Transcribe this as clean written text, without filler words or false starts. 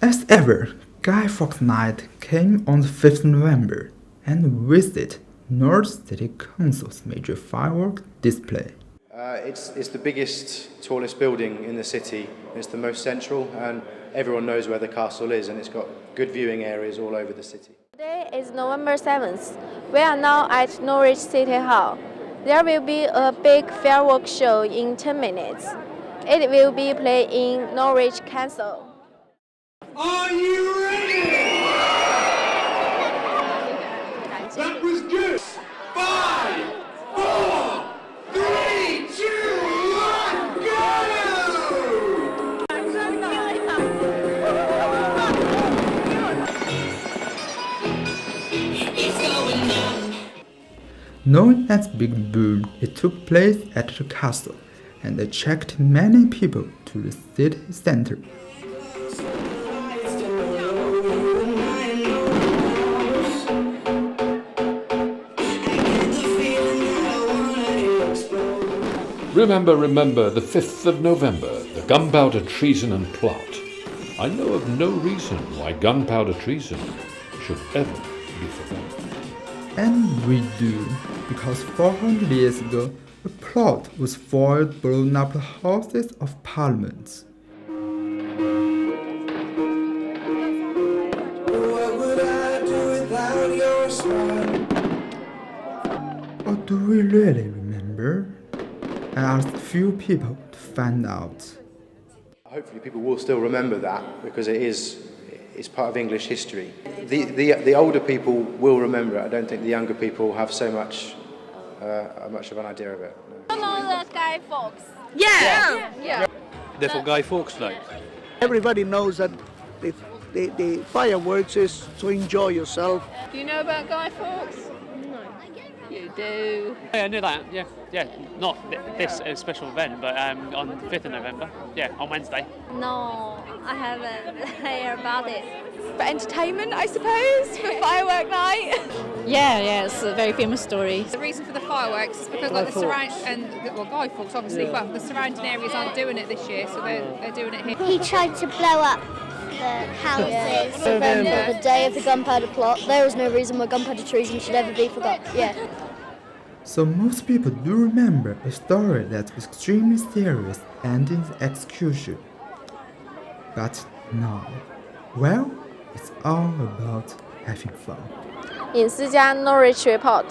As ever, Guy Fawkes Night came on the 5th of November and visited Norwich City Council's major firework display. It's the biggest, tallest building in the city. It's the most central, and everyone knows where the castle is, and it's got good viewing areas all over the city. Today is November 7th. We are now at Norwich City Hall. There will be a big fireworks show in 10 minutes. It will be played in Norwich Castle. Are you ready? That was good. 5, 4, 3, 2, 1, go! Knowing its big boom, it took place at the castle and attracted many people to the city center. Remember, the 5th of November, the Gunpowder Treason and Plot. I know of no reason why gunpowder treason should ever be forgotten. And we do, because 400 years ago, a plot was foiled blowing up the Houses of Parliament. What would I do without your smile? Or do we really remember? I asked a few people to find out. Hopefully people will still remember that, because it's part of English history. The older people will remember it. I don't think the younger people have so much of an idea of it. You know the Guy Fawkes? Yeah. Therefore, Guy Fawkes Night. Everybody knows that the fireworks is to enjoy yourself. Do you know about Guy Fawkes? No. You do. Yeah, I knew that. Yeah. Not this special event, but on the 5th of November. Yeah, on Wednesday. No, I haven't heard about it. For entertainment, I suppose, for firework night. Yeah, it's a very famous story. The reason for the fireworks is because like the Guy Fawkes obviously, but the surrounding areas aren't doing it this year, so they're doing it here. He tried to blow up the houses. November, the day of the Gunpowder Plot. There is no reason why gunpowder treason should ever be forgotten. Yeah. So most people do remember a story that was extremely serious ending the execution. But now, well, it's all about having fun. 隐私家 Norwich Report